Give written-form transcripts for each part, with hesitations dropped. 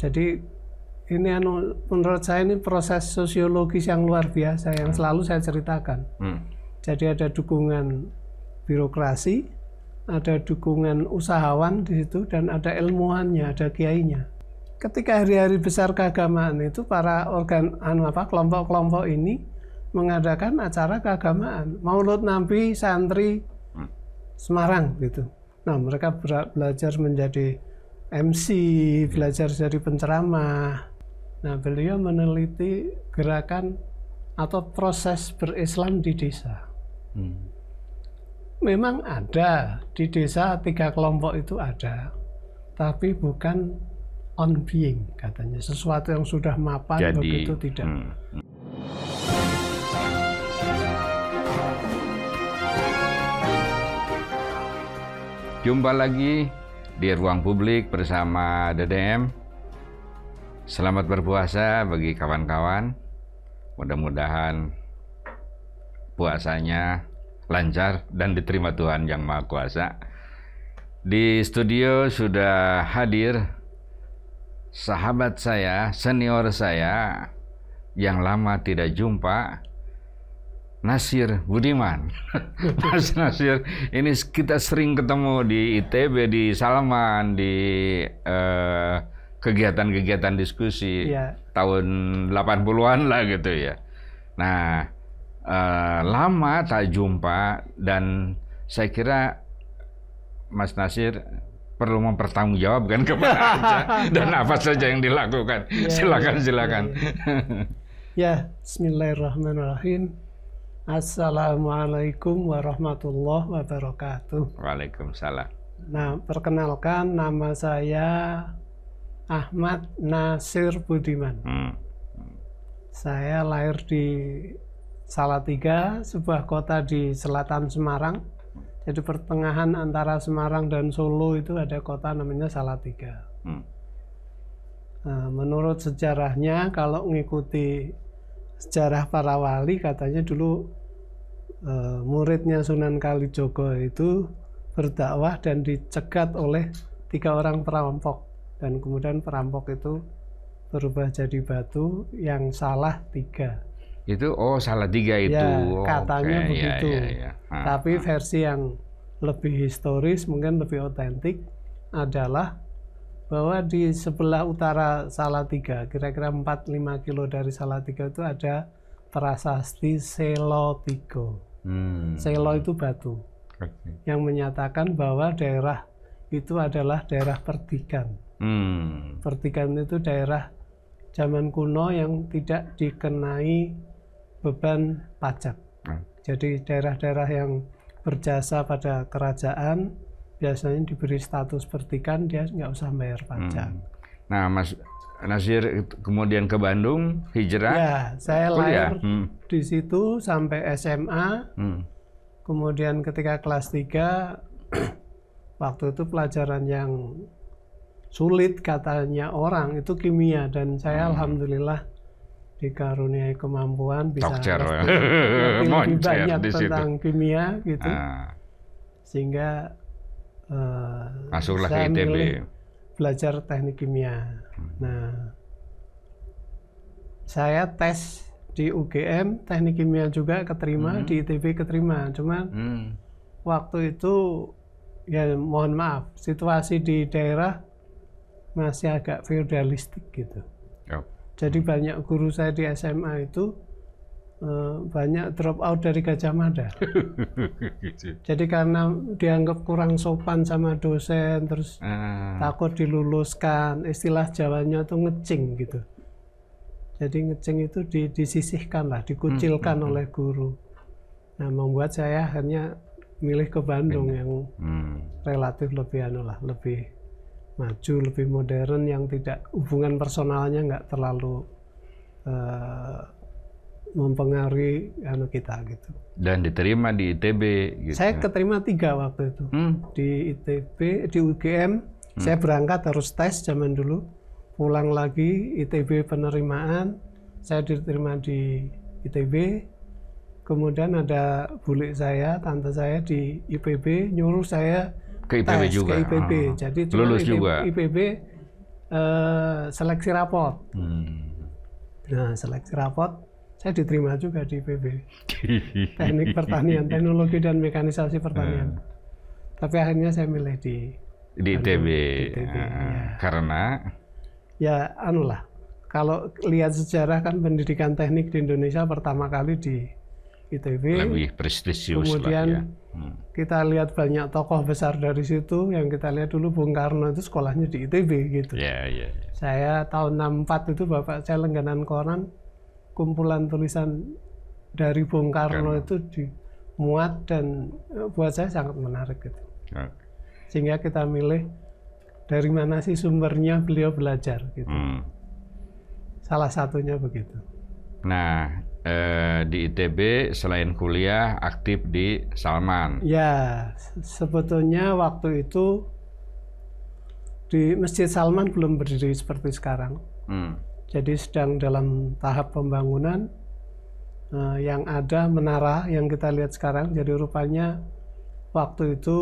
Jadi ini menurut saya ini proses sosiologis yang luar biasa yang selalu saya ceritakan. Jadi ada dukungan birokrasi, ada dukungan usahawan di situ, dan ada ilmuannya, ada kiainya. Ketika hari-hari besar keagamaan itu para kelompok-kelompok ini mengadakan acara keagamaan, Maulud Nabi santri Semarang gitu. Nah, mereka belajar menjadi MC, belajar jadi penceramah. Nah, beliau meneliti gerakan atau proses berislam di desa. Memang ada di desa 3 kelompok itu ada, tapi bukan on being katanya, sesuatu yang sudah mapan. Jadi, begitu tidak. Jumpa lagi di Ruang Publik bersama DDM. Selamat berpuasa bagi kawan-kawan. Mudah-mudahan puasanya lancar dan diterima Tuhan Yang Maha Kuasa. Di studio sudah hadir sahabat saya, senior saya yang lama tidak jumpa, Nasir Budiman. Mas Nasir, ini kita sering ketemu di ITB, di Salaman, di kegiatan-kegiatan diskusi tahun 80-an lah gitu ya. Nah, lama tak jumpa, dan saya kira Mas Nasir perlu mempertanggungjawabkan kemana aja dan apa saja yang dilakukan. Silakan. Ya, bismillahirrahmanirrahim. Assalamualaikum warahmatullahi wabarakatuh. Waalaikumsalam. Nah, perkenalkan, nama saya Ahmad Nasir Budiman. Saya lahir di Salatiga, sebuah kota di selatan Semarang. Jadi pertengahan antara Semarang dan Solo itu ada kota namanya Salatiga. Nah, menurut sejarahnya, kalau mengikuti sejarah para wali, katanya dulu muridnya Sunan Kalijogo itu berdakwah dan dicegat oleh 3 orang perampok, dan kemudian perampok itu berubah jadi batu, yang salah 3. Itu salah 3 itu. Ya, katanya begitu. Tapi versi yang lebih historis, mungkin lebih otentik, adalah bahwa di sebelah utara Salatiga, kira-kira 4-5 kilo dari Salatiga itu ada prasasti Selotigo. Selo itu batu, yang menyatakan bahwa daerah itu adalah daerah perdikan. Perdikan itu daerah zaman kuno yang tidak dikenai beban pajak. Jadi daerah-daerah yang berjasa pada kerajaan biasanya diberi status perdikan, dia nggak usah bayar pajak. Nah, Mas Nasir kemudian ke Bandung, hijrah. Ya, saya lahir di situ sampai SMA. Kemudian ketika kelas 3, waktu itu pelajaran yang sulit katanya orang itu kimia, dan saya alhamdulillah dikaruniai kemampuan bisa lebih banyak tentang kimia gitu, sehingga masuklah saya ke ITB, belajar teknik kimia. Nah, saya tes di UGM teknik kimia juga keterima, di ITB keterima, cuman waktu itu ya mohon maaf, situasi di daerah masih agak feudalistik gitu. Jadi banyak guru saya di SMA itu banyak drop out dari Gajah Mada. Jadi karena dianggap kurang sopan sama dosen, terus takut diluluskan, istilah Jawanya tuh ngecing gitu. Jadi ngecing itu disisihkan lah, dikucilkan oleh guru. Nah, membuat saya akhirnya milih ke Bandung yang relatif lebih lebih maju, lebih modern, yang tidak, hubungan personalnya nggak terlalu mempengaruhi kita gitu. Dan diterima di ITB gitu. Saya keterima 3 waktu itu. Di ITB, di UGM saya berangkat harus tes zaman dulu, pulang lagi ITB penerimaan, saya diterima di ITB. Kemudian ada bule saya, tante saya di IPB nyuruh saya ke IPB juga. Ke IPB. Jadi lulus juga. IPB seleksi rapot. Nah, seleksi rapot saya diterima juga di PB. Teknik pertanian, teknologi dan mekanisasi pertanian. Tapi akhirnya saya milih di ITB. Ya. Karena ya anulah. Kalau lihat sejarah kan pendidikan teknik di Indonesia pertama kali di ITB. Lebih prestisius. Kemudian lah ya. Kita lihat banyak tokoh besar dari situ. Yang kita lihat dulu Bung Karno itu sekolahnya di ITB gitu. Ya. Saya tahun 64 itu bapak saya langganan koran, kumpulan tulisan dari Bung Karno itu dimuat dan buat saya sangat menarik gitu. Sehingga kita milih dari mana sih sumbernya beliau belajar gitu. Salah satunya begitu. Nah, di ITB selain kuliah aktif di Salman. Ya, sebetulnya waktu itu di Masjid Salman belum berdiri seperti sekarang. Jadi sedang dalam tahap pembangunan. Yang ada menara yang kita lihat sekarang. Jadi rupanya waktu itu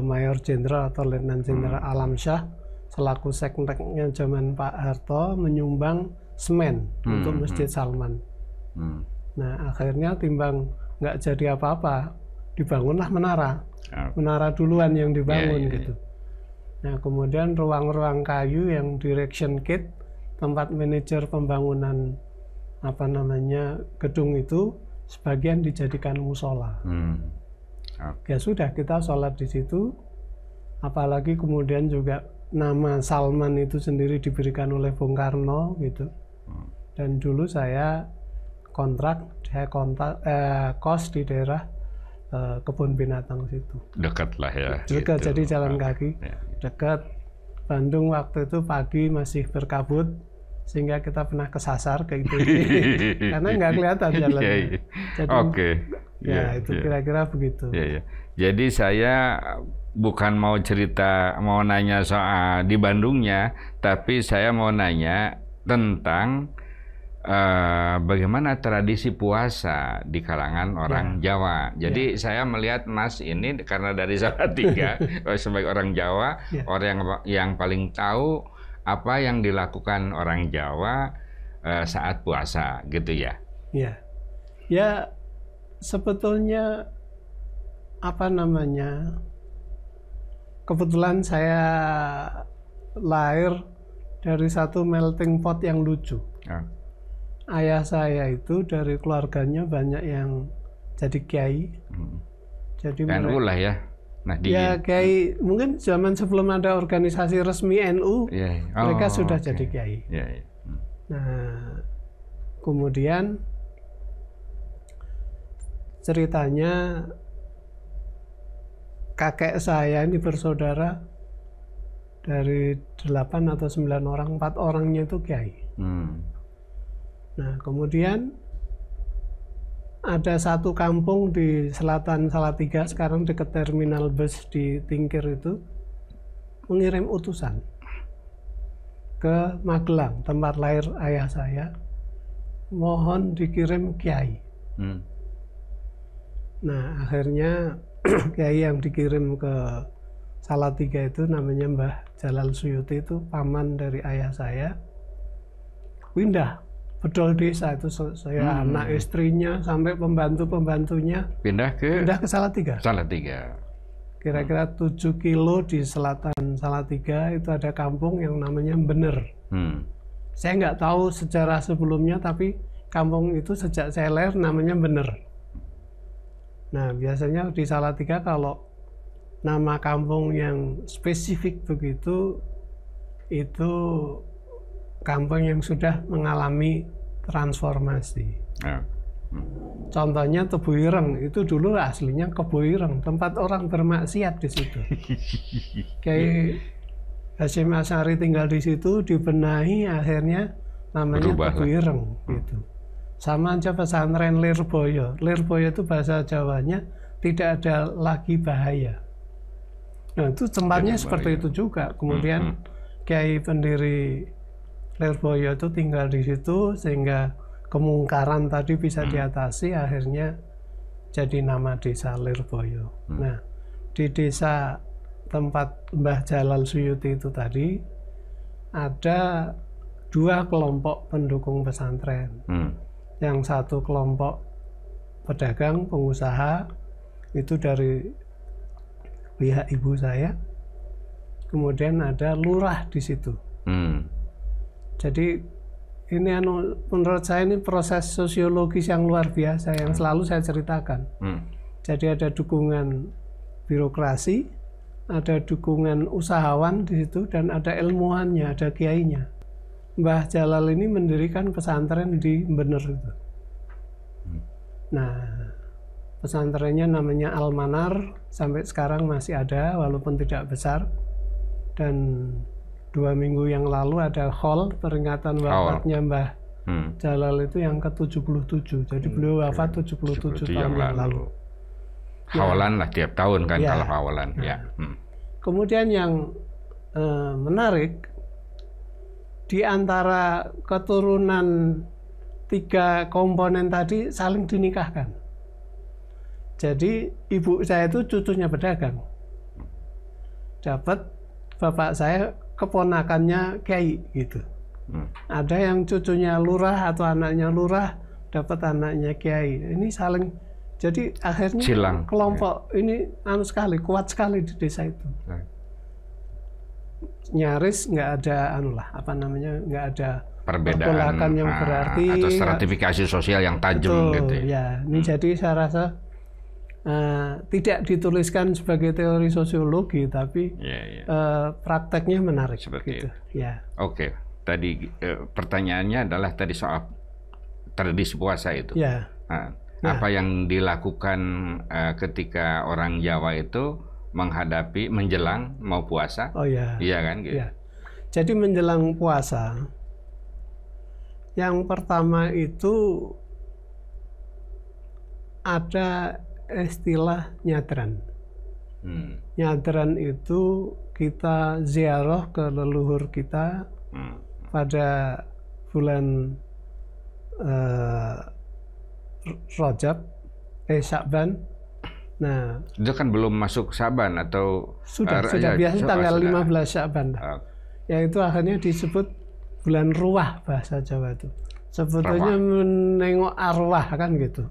Mayor Jenderal atau Letnan Jenderal Alam Shah selaku sekreknya zaman Pak Harto menyumbang semen untuk Masjid Salman. Nah akhirnya timbang nggak jadi apa-apa, dibangunlah menara. Menara duluan yang dibangun gitu. Nah kemudian ruang-ruang kayu yang direction kit, tempat manajer pembangunan gedung itu sebagian dijadikan musola. Ya sudah kita sholat di situ. Apalagi kemudian juga nama Salman itu sendiri diberikan oleh Bung Karno gitu. Dan dulu saya kos di daerah kebun binatang situ. Dekat lah ya. Dekat, gitu. jadi jalan kaki. Dekat. Bandung waktu itu pagi masih berkabut sehingga kita pernah kesasar kayak gitu. Karena nggak kelihatan jalannya. Oke. Ya itu kira-kira begitu. Jadi saya bukan mau nanya soal di Bandungnya, tapi saya mau nanya tentang bagaimana tradisi puasa di kalangan orang Jawa. Jadi saya melihat Mas ini karena dari Salatiga sebagai orang Jawa, orang yang paling tahu apa yang dilakukan orang Jawa saat puasa, gitu ya? Ya sebetulnya kebetulan saya lahir dari satu melting pot yang lucu. Ayah saya itu dari keluarganya banyak yang jadi kiai. Jadi NU lah ya. Nah, kiai mungkin zaman sebelum ada organisasi resmi NU, mereka sudah jadi kiai. Nah, kemudian ceritanya kakek saya ini bersaudara dari 8 atau 9 orang, 4 orangnya itu kiai. Nah, kemudian ada satu kampung di selatan Salatiga, sekarang dekat terminal bus di Tingkir itu, mengirim utusan ke Magelang, tempat lahir ayah saya, mohon dikirim kiai. Nah, akhirnya kiai yang dikirim ke Salatiga itu namanya Mbah Jalal Suyuti, itu paman dari ayah saya, pindah bedol desa itu saya anak istrinya sampai pembantu-pembantunya pindah ke Salatiga. Kira-kira 7 kilo di selatan Salatiga itu ada kampung yang namanya Bener. Saya nggak tahu sejarah sebelumnya, tapi kampung itu sejak saya lahir namanya Bener. Nah biasanya di Salatiga kalau nama kampung yang spesifik begitu, itu kampung yang sudah mengalami transformasi. Contohnya Tebu Ireng, itu dulu aslinya Kebo Ireng, tempat orang bermaksiat di situ. Kiai Hasyim Asy'ari tinggal di situ, dibenahi, akhirnya namanya Tebu Ireng gitu. Sama aja pesantren Lirboyo. Lirboyo itu bahasa Jawanya tidak ada lagi bahaya. Nah itu tempatnya seperti itu juga. Kemudian Kiai pendiri Lirboyo itu tinggal di situ sehingga kemungkaran tadi bisa diatasi, akhirnya jadi nama desa Lirboyo. Nah di desa tempat Mbah Jalal Suyuti itu tadi ada 2 kelompok pendukung pesantren. Yang satu kelompok pedagang, pengusaha, itu dari pihak ibu saya. Kemudian ada lurah di situ. Jadi ini menurut saya ini proses sosiologis yang luar biasa yang selalu saya ceritakan. Jadi ada dukungan birokrasi, ada dukungan usahawan di situ, dan ada ilmuannya, ada kiainya. Mbah Jalal ini mendirikan pesantren di Bener itu. Nah, pesantrennya namanya Al-Manar, sampai sekarang masih ada walaupun tidak besar. Dan 2 minggu yang lalu ada haul peringatan wafatnya Mbah Jalal itu yang ke-77. Jadi beliau wafat 77 tahun yang lalu. Hawalan lah tiap tahun kan kalau hawalan. Kemudian yang menarik, di antara keturunan 3 komponen tadi saling dinikahkan. Jadi ibu saya itu cucunya pedagang. Dapat bapak saya keponakannya kiai gitu. Ada yang cucunya lurah atau anaknya lurah, dapat anaknya kiai. Ini saling, jadi akhirnya kelompok ini kuat sekali di desa itu. Nyaris nggak ada nggak ada perbedaan yang berarti atau stratifikasi sosial yang tajam gitu. Ya, ini jadi saya rasa tidak dituliskan sebagai teori sosiologi, tapi prakteknya menarik seperti gitu. Ya. Oke, tadi pertanyaannya adalah tadi soal tradisi puasa itu. Ya. Apa yang dilakukan ketika orang Jawa itu menghadapi menjelang mau puasa? Oh ya. Iya kan? Gitu. Ya. Jadi menjelang puasa, yang pertama itu ada istilah nyadran. Nyadran itu kita ziarah ke leluhur kita pada bulan Rajab, Sya'ban. Nah, itu kan belum masuk Sya'ban atau sudah biasa tanggal 15 Sya'ban. Yang itu akhirnya disebut bulan ruah bahasa Jawa itu. Sebetulnya menengok arwah kan gitu.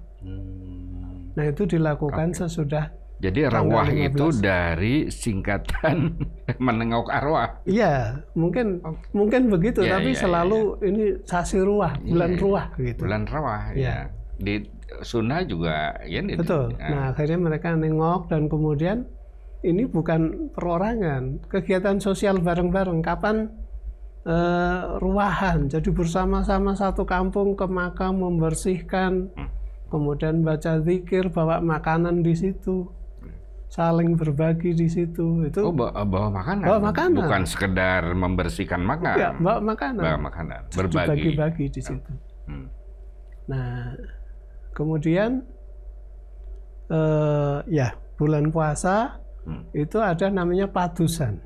Nah, itu dilakukan sesudah. Jadi arwah itu dari singkatan menengok arwah. Iya, mungkin begitu, tapi selalu ini sasi ruah, bulan ruah gitu. Bulan ruah, ya. Di sunnah juga ya. Betul. Nah, akhirnya mereka nengok, dan kemudian ini bukan perorangan, kegiatan sosial bareng-bareng. Kapan ruahan, jadi bersama-sama satu kampung ke makam membersihkan, kemudian baca zikir, bawa makanan di situ, saling berbagi di situ. Itu bawa makanan. Bawa makanan. Bukan sekedar membersihkan makam. Ya, bawa makanan. Bawa makanan. Berbagi. Bagi di situ. Nah, kemudian bulan puasa itu ada namanya padusan.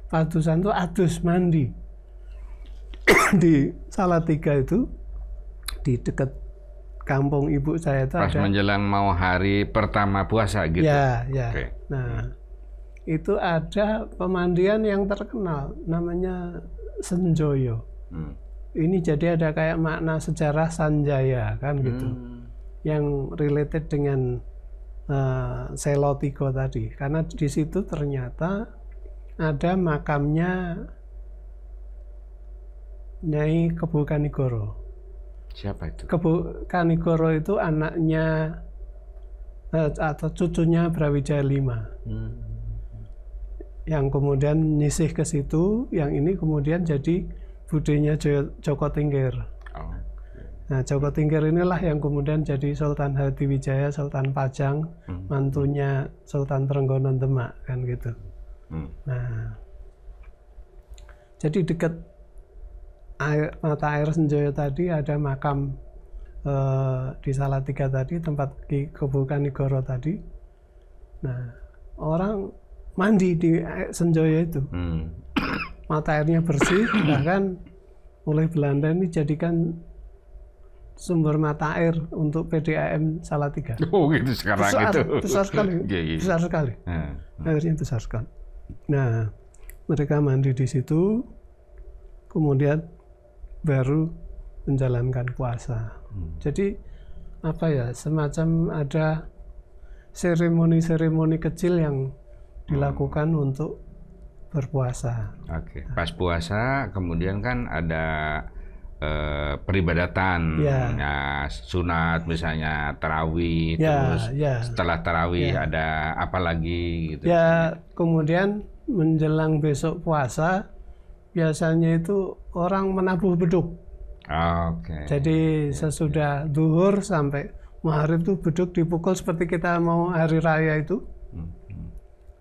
Padusan itu adus mandi. Di Salatiga itu, di dekat kampung ibu saya itu pas ada. Menjelang mau hari pertama puasa gitu. Ya. Okay. Nah, itu ada pemandian yang terkenal, namanya Senjoyo. Ini jadi ada kayak makna sejarah Sanjaya kan gitu, yang related dengan Selotiko tadi, karena di situ ternyata ada makamnya Nyai Kebu Kanigoro. Siapa itu? Kebu Kanigoro itu anaknya atau cucunya Brawijaya V, yang kemudian nyisih ke situ. Yang ini kemudian jadi budenya Joko Tingkir. Nah, Joko Tingkir inilah yang kemudian jadi Sultan Hadiwijaya, Sultan Pajang, mantunya Sultan Trenggono Demak kan gitu. Nah, jadi dekat mata air Senjoyo tadi ada makam di Salatiga tadi, tempat Ki Kebu Kanigoro tadi. Nah, orang mandi di Senjoyo itu. Mata airnya bersih, bahkan oleh Belanda ini jadikan sumber mata air untuk PDAM Salatiga. Oh gitu sekarang itu. Besar sekali. Besar sekali. Airnya besar sekali. Nah, mereka mandi di situ, kemudian baru menjalankan puasa. Jadi apa ya, semacam ada seremoni-seremoni kecil yang dilakukan untuk berpuasa. Oke. Pas puasa kemudian kan ada peribadatan, ya, sunat misalnya, tarawih, terus setelah tarawih ada apa lagi gitu? Ya, kemudian menjelang besok puasa biasanya itu orang menabuh beduk. Oke. Jadi sesudah zuhur sampai maghrib itu beduk dipukul seperti kita mau hari raya itu.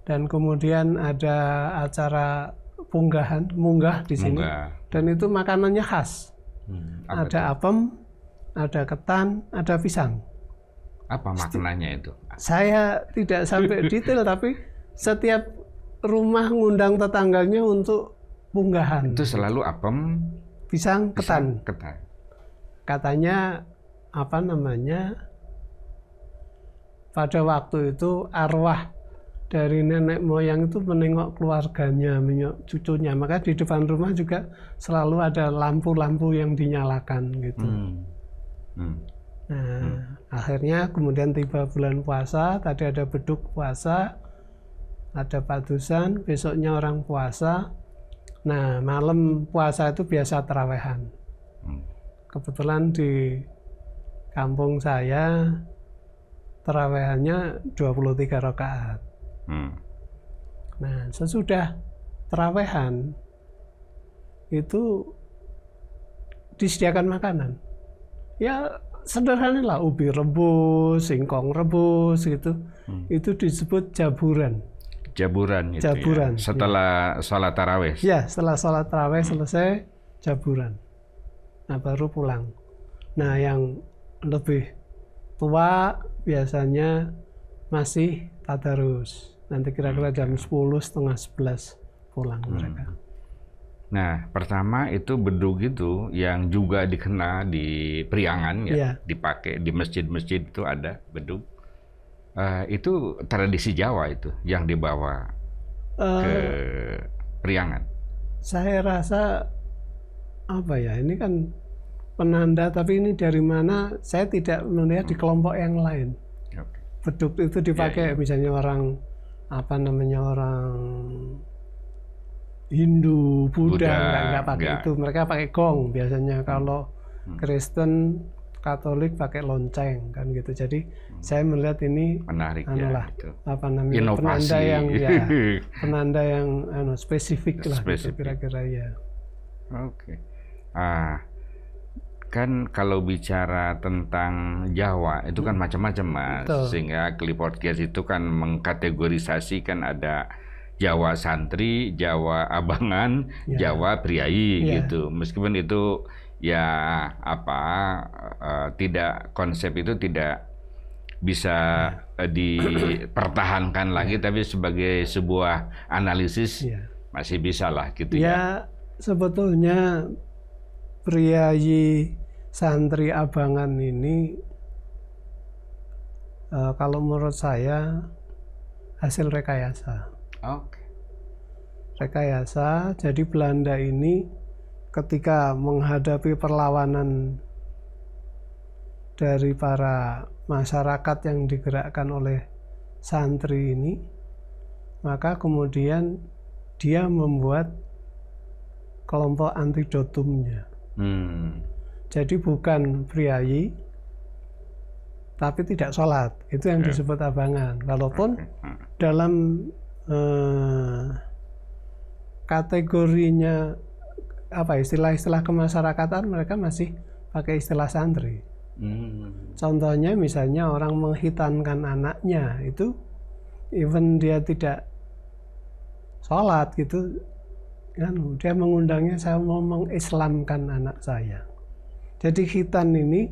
Dan kemudian ada acara munggah di sini. Dan itu makanannya khas. Ada apem, ada ketan, ada pisang. Apa maknanya itu? Saya tidak sampai detail, tapi setiap rumah ngundang tetangganya untuk munggahan. Itu selalu apem, pisang, ketan. Katanya apa namanya? Pada waktu itu arwah dari nenek moyang itu menengok keluarganya, menengok cucunya. Maka di depan rumah juga selalu ada lampu-lampu yang dinyalakan gitu. Akhirnya kemudian tiba bulan puasa, tadi ada beduk puasa, ada padusan, besoknya orang puasa. Nah, malam puasa itu biasa tarawehan. Kebetulan di kampung saya tarawehannya 23 rakaat. Nah, sesudah tarawehan itu disediakan makanan. Ya sederhana lah, ubi rebus, singkong rebus gitu. Itu disebut jaburan. Jaburan itu jaburan, ya. Setelah sholat tarawih? Ya, setelah sholat tarawih selesai, jaburan. Nah, baru pulang. Nah, yang lebih tua biasanya masih tadarus. Nanti kira-kira jam 10, setengah 11 pulang mereka. Nah, pertama itu beduk itu yang juga dikenal di Priangan ya, dipakai di masjid-masjid itu ada beduk. Itu tradisi Jawa itu yang dibawa ke Priangan. Saya rasa apa ya, ini kan penanda, tapi ini dari mana saya tidak melihat di kelompok yang lain. Beduk itu dipakai misalnya orang apa namanya, orang Hindu, Buddha nggak pakai itu, mereka pakai gong biasanya. Kalau Kristen, Katolik pakai lonceng kan gitu. Jadi saya melihat ini menarik itu. Apa namanya, inovasi. penanda yang spesifik lah gitu, kira-kira ya. Oke. Kan kalau bicara tentang Jawa itu kan macam-macam, Mas. Sehingga Clifford Geertz itu kan mengkategorisasi, kan ada Jawa santri, Jawa abangan, Jawa priai gitu. Meskipun itu ya tidak, konsep itu tidak bisa dipertahankan lagi, tapi sebagai sebuah analisis masih bisa lah gitu ya. Sebetulnya priayi, santri, abangan ini kalau menurut saya hasil rekayasa. Rekayasa. Jadi Belanda ini ketika menghadapi perlawanan dari para masyarakat yang digerakkan oleh santri ini, maka kemudian dia membuat kelompok antidotumnya. Jadi bukan priayi, tapi tidak sholat. Itu yang disebut abangan. Walaupun dalam kategorinya istilah-istilah kemasyarakatan mereka masih pakai istilah santri. Contohnya misalnya orang menghitankan anaknya itu, even dia tidak sholat gitu, kan dia mengundangnya, saya mau mengislamkan anak saya. Jadi khitan ini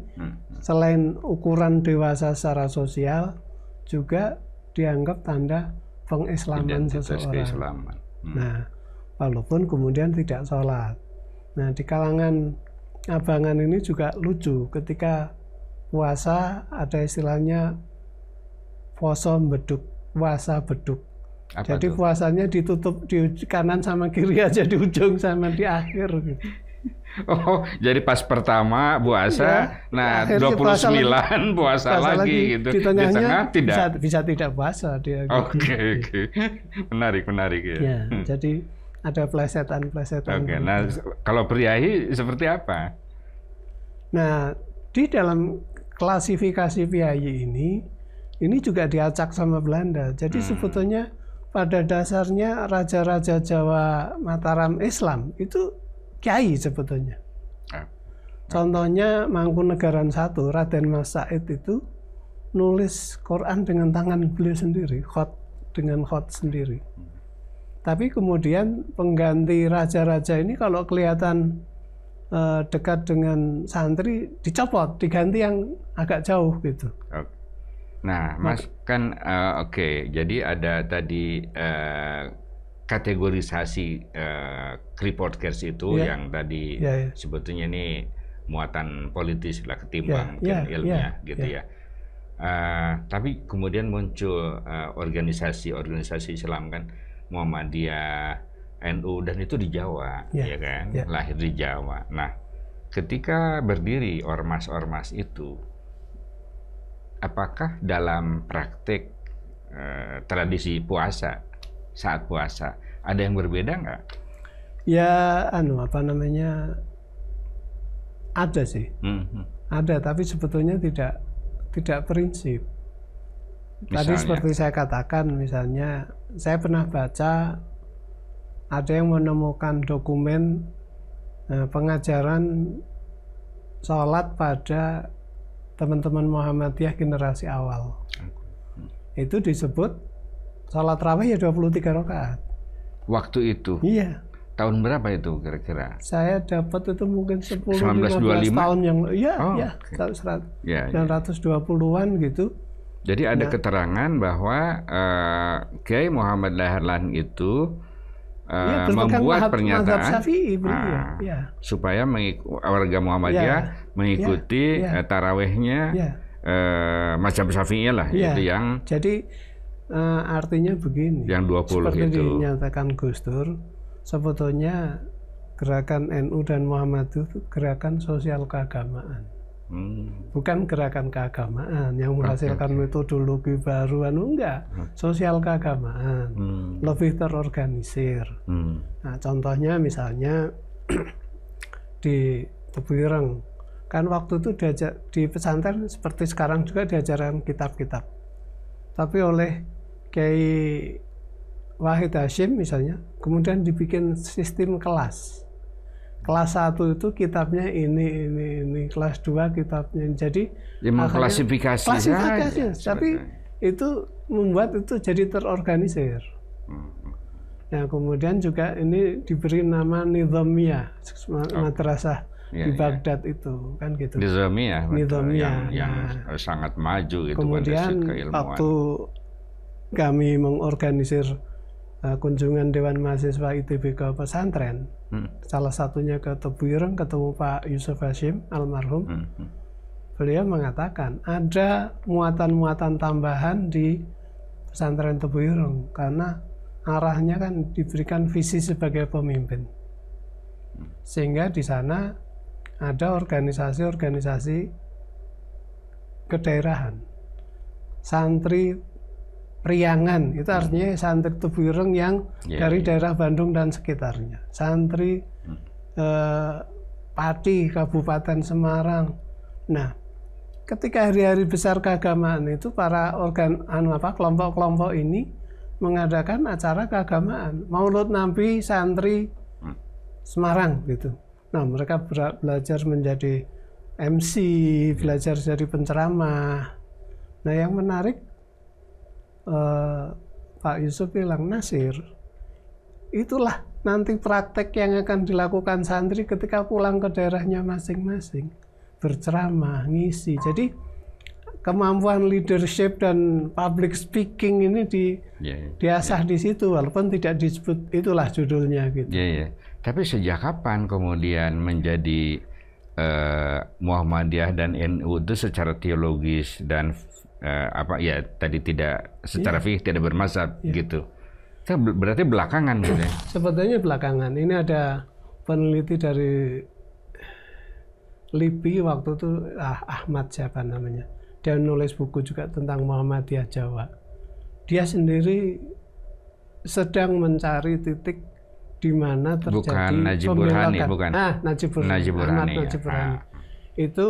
selain ukuran dewasa secara sosial, juga dianggap tanda pengislaman seseorang. Nah, walaupun kemudian tidak sholat. Nah, di kalangan abangan ini juga lucu, ketika puasa ada istilahnya poso beduk, puasa beduk. Jadi puasanya ditutup di kanan sama kiri aja, di ujung sama di akhir gitu. Oh, jadi pas pertama puasa, nah 29 puasa lagi gitu. Di tengah tidak bisa tidak puasa dia. Oke. Menarik ya. Ya, jadi ada plesetan-plesetan. Oke. Nah, kalau priayi seperti apa? Nah, di dalam klasifikasi priayi ini juga diacak sama Belanda. Jadi sebetulnya pada dasarnya raja-raja Jawa Mataram Islam itu kiai sebetulnya. Contohnya Mangkunegaran I, Raden Mas Said itu nulis Quran dengan tangan beliau sendiri, dengan khot sendiri. Tapi kemudian pengganti raja-raja ini kalau kelihatan dekat dengan santri dicopot, diganti yang agak jauh gitu. Nah, Mas kan oke. Jadi ada tadi kategorisasi Kripodcast itu yang tadi sebetulnya ini muatan politis lah ketimbang ilmiah gitu ya. Tapi kemudian muncul organisasi Islam kan, Muhammadiyah, NU, dan itu di Jawa, ya kan, lahir di Jawa. Nah, ketika berdiri ormas-ormas itu, apakah dalam praktik tradisi puasa, saat puasa, ada yang berbeda nggak? Ya, ada sih. Ada, tapi sebetulnya tidak prinsip. Tadi seperti saya katakan, misalnya, saya pernah baca ada yang menemukan dokumen pengajaran sholat pada teman-teman Muhammadiyah generasi awal. Itu disebut sholat rawih ya 23 rakaat. Waktu itu? Iya. Tahun berapa itu kira-kira? Saya dapat itu mungkin 10-15 tahun yang ya, 1920-an gitu. Jadi ada keterangan bahwa Kiai Muhammad Dahlan itu membuat pernyataan supaya warga Muhammadiyah mengikuti tarawehnya mazhab Syafi'iyah lah, itu yang. Jadi artinya begini. Yang 20 seperti itu. Dinyatakan Gus Dur, sebetulnya gerakan NU dan Muhammadiyah itu gerakan sosial keagamaan. Bukan gerakan keagamaan yang menghasilkan metodologi baru, enggak. Sosial keagamaan, lebih terorganisir. Nah, contohnya misalnya di Tebuireng, kan waktu itu di pesantren seperti sekarang juga diajarkan kitab-kitab. Tapi oleh Kiai Wahid Hasyim misalnya, kemudian dibikin sistem kelas. Kelas 1 itu kitabnya ini, kelas 2 kitabnya. Jadi mengklasifikasi saja. Tapi itu membuat itu jadi terorganisir. Nah, kemudian juga ini diberi nama Nizamiyah, madrasah di Baghdad itu, kan gitu. Nizamiyah yang sangat maju itu. Kemudian waktu kami mengorganisir kunjungan Dewan Mahasiswa ITB ke pesantren, salah satunya ke Tebuireng, ketemu Pak Yusuf Hasyim almarhum. Beliau mengatakan ada muatan-muatan tambahan di pesantren Tebuireng karena arahnya kan diberikan visi sebagai pemimpin, sehingga di sana ada organisasi-organisasi kedaerahan, santri Priangan, itu artinya santri Tebuireng yang dari daerah Bandung dan sekitarnya. Santri Pati, Kabupaten Semarang. Nah, ketika hari-hari besar keagamaan itu para kelompok-kelompok ini mengadakan acara keagamaan, Maulud Nabi santri Semarang gitu. Nah, mereka belajar menjadi MC, belajar jadi penceramah. Nah, yang menarik, Pak Yusuf bilang, Nasir, itulah nanti praktek yang akan dilakukan santri ketika pulang ke daerahnya masing-masing, berceramah, ngisi. Jadi kemampuan leadership dan public speaking ini diasah di situ, walaupun tidak disebut itulah judulnya gitu. Tapi sejak kapan kemudian menjadi Muhammadiyah dan NU itu secara teologis dan tadi tidak secara fikih tidak bermazhab gitu? Berarti belakangan gitu ya? Sebetulnya belakangan. Ini ada peneliti dari LIPI waktu itu, Ahmad siapa namanya. Dia nulis buku juga tentang Muhammadiyah Jawa. Dia sendiri sedang mencari titik di mana terjadi bukan Najib Burhani, bukan? Najib Burhani. Itu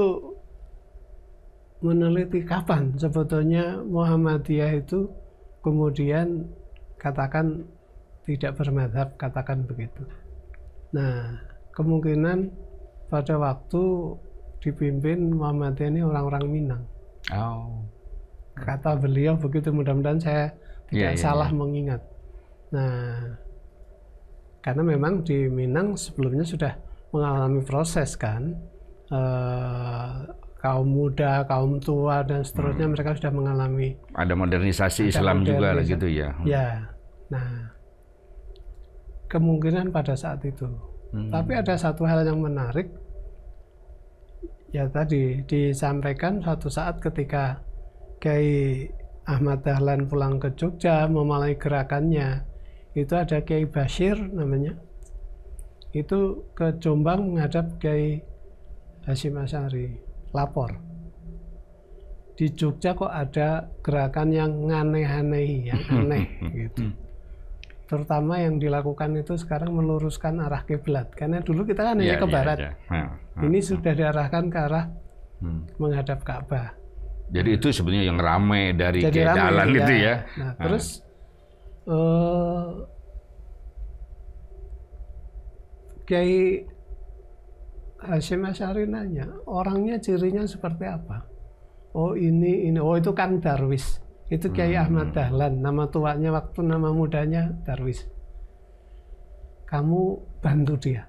meneliti kapan sebetulnya Muhammadiyah itu kemudian katakan tidak bermadzhab, katakan begitu. Nah, kemungkinan pada waktu dipimpin Muhammadiyah ini orang-orang Minang. Kata beliau begitu, mudah-mudahan saya tidak salah mengingat. Nah, karena memang di Minang sebelumnya sudah mengalami proses kan, kaum muda, kaum tua dan seterusnya mereka sudah mengalami. Ada modernisasi Islam juga gitu ya. Ya, nah kemungkinan pada saat itu. Tapi ada satu hal yang menarik, ya tadi disampaikan suatu saat ketika Kiai Ahmad Dahlan pulang ke Jogja memulai gerakannya, itu ada Kiai Bashir namanya, itu ke Jombang menghadap Kiai Hasyim Asy'ari, lapor di Jogja kok ada gerakan yang aneh-aneh, yang aneh gitu. Terutama yang dilakukan itu sekarang meluruskan arah kiblat, karena dulu kita kan hanya ke barat. Ini sudah diarahkan ke arah menghadap Ka'bah. Jadi itu sebenarnya yang ramai dari Kiai Dahlan itu ya. Nah, terus Kiai Hasyim Asy'ari nanya, orangnya cirinya seperti apa? Oh ini, oh itu Kang Darwis. Itu Kiai Ahmad Dahlan, nama tuanya waktu nama mudanya Darwis. Kamu bantu dia.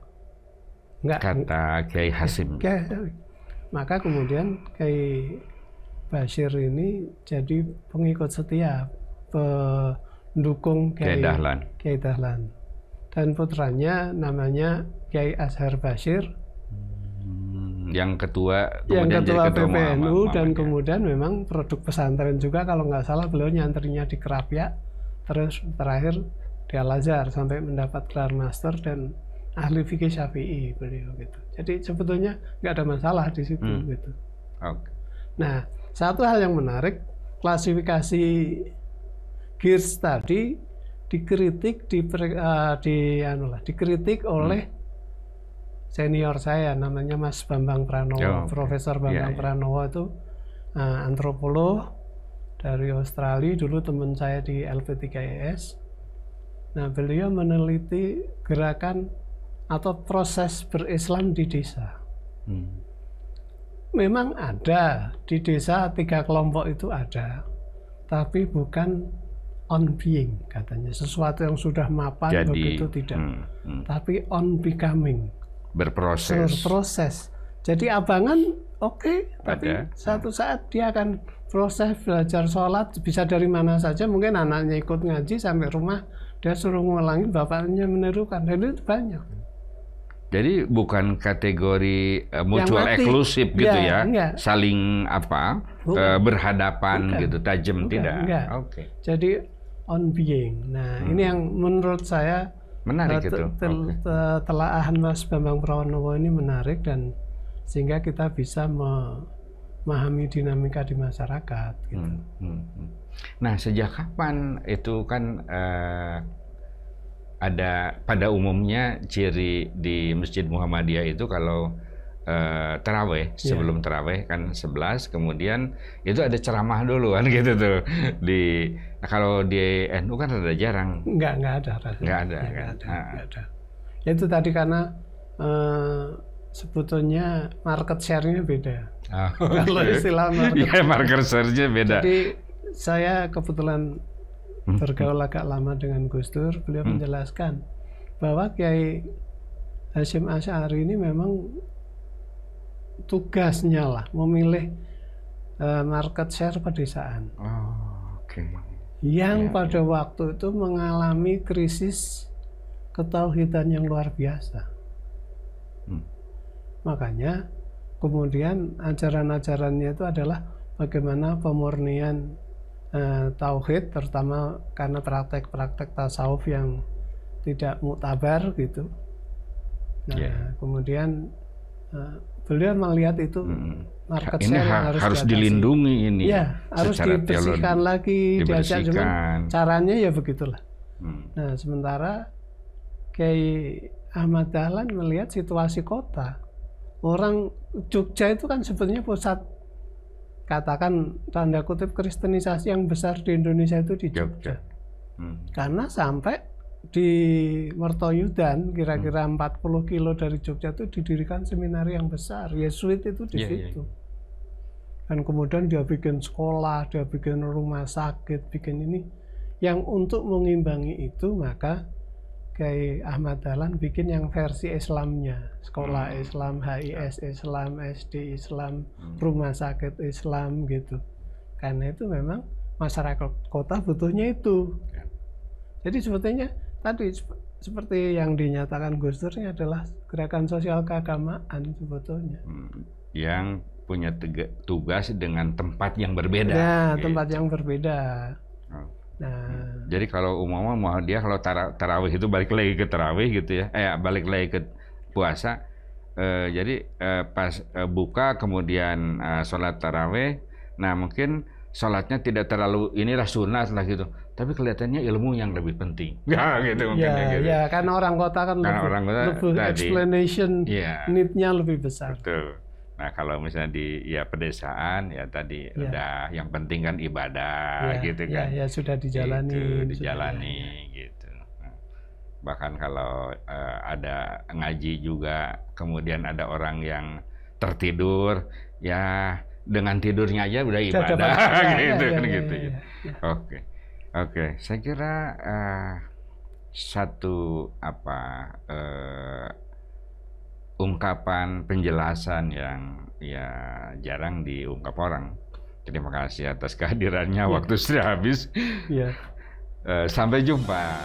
Enggak, kata Kiai Hasyim. Maka kemudian Kiai Bashir ini jadi pengikut setia, pendukung Kiai Dahlan. Dan putranya namanya Kiai Azhar Bashir. Yang ketua PBNU dan kemudian memang produk pesantren juga, kalau nggak salah beliau nyantrinya di Kerapia, terus terakhir di Al-Azhar sampai mendapat gelar master dan ahli fikih Syafi'i beliau gitu. Jadi sebetulnya nggak ada masalah di situ gitu. Nah, satu hal yang menarik, klasifikasi Geertz tadi dikritik dikritik oleh senior saya namanya Mas Bambang Pranowo, Profesor Bambang Pranowo itu antropolog dari Australia, dulu teman saya di LP3IS. Nah, beliau meneliti gerakan atau proses berislam di desa. Memang ada di desa 3 kelompok itu ada, tapi bukan on being katanya, sesuatu yang sudah mapan begitu tidak, tapi on becoming. Berproses. Jadi abangan tapi satu saat dia akan proses belajar sholat, bisa dari mana saja, mungkin anaknya ikut ngaji sampai rumah dia suruh ngulangi, bapaknya menirukan, dan itu banyak. Jadi bukan kategori mutual eksklusif gitu ya, enggak. Saling berhadapan gitu, tajam tidak. Jadi on being. Nah, ini yang menurut saya menarik itu. Telaahan Mas Bambang Pranowo ini menarik, dan sehingga kita bisa memahami dinamika di masyarakat gitu. Nah, sejak kapan itu kan ada pada umumnya ciri di Masjid Muhammadiyah itu kalau taraweh, sebelum taraweh kan 11, kemudian itu ada ceramah dulu kan gitu tuh. Kalau di NU kan ada jarang. Nggak ada. Ya itu tadi karena sebetulnya market share-nya beda. Kalau istilah market share-nya beda. Jadi saya kebetulan bergaul agak lama dengan Gus Dur, beliau menjelaskan bahwa Kiai Hasyim Asy'ari ini memang tugasnya lah memilih market share pedesaan. Yang pada waktu itu mengalami krisis ketauhidan yang luar biasa. Makanya kemudian ajaran-ajarannya itu adalah bagaimana pemurnian tauhid, terutama karena praktek-praktek tasawuf yang tidak muktabar gitu. Nah, kemudian beliau melihat itu market ini share harus dilindungi ini. Ya, harus dibersihkan lagi, diajak, cuman caranya ya begitulah. Nah, sementara Kiai Ahmad Dahlan melihat situasi kota. Orang Jogja itu kan sebetulnya pusat, katakan tanda kutip, kristenisasi yang besar di Indonesia itu di Jogja. Karena sampai di Mertoyudan, kira-kira 40 kilo dari Jogja itu didirikan seminari yang besar, Yesuit itu di situ. Dan kemudian dia bikin sekolah, dia bikin rumah sakit, bikin ini. Yang untuk mengimbangi itu, maka Kiai Ahmad Dahlan bikin yang versi Islamnya, sekolah Islam, HIS Islam, SD Islam, rumah sakit Islam gitu. Karena itu memang masyarakat kota butuhnya itu. Jadi sebetulnya tadi seperti yang dinyatakan Gus Dur ini adalah gerakan sosial keagamaan sebetulnya. Yang punya tugas dengan tempat yang berbeda. Ya, gitu. Tempat yang berbeda. Nah, jadi kalau umumnya mau dia kalau tarawih itu balik lagi ke tarawih gitu ya, balik lagi ke puasa. Jadi pas buka kemudian sholat tarawih, nah mungkin sholatnya tidak terlalu inilah sunat lah gitu, tapi kelihatannya ilmu yang lebih penting. Ya gitu mungkin gitu. Ya, karena orang kota kan lebih explanation need-nya lebih besar. Betul. Nah kalau misalnya di pedesaan ya tadi udah yang penting kan ibadah gitu kan. Ya sudah dijalani. Gitu. Nah, bahkan kalau ada ngaji juga kemudian ada orang yang tertidur ya dengan tidurnya aja udah ibadah gitu kan gitu. Oke. Saya kira satu ungkapan penjelasan yang ya jarang diungkap orang. Terima kasih atas kehadirannya. Waktu sudah habis. Sampai jumpa.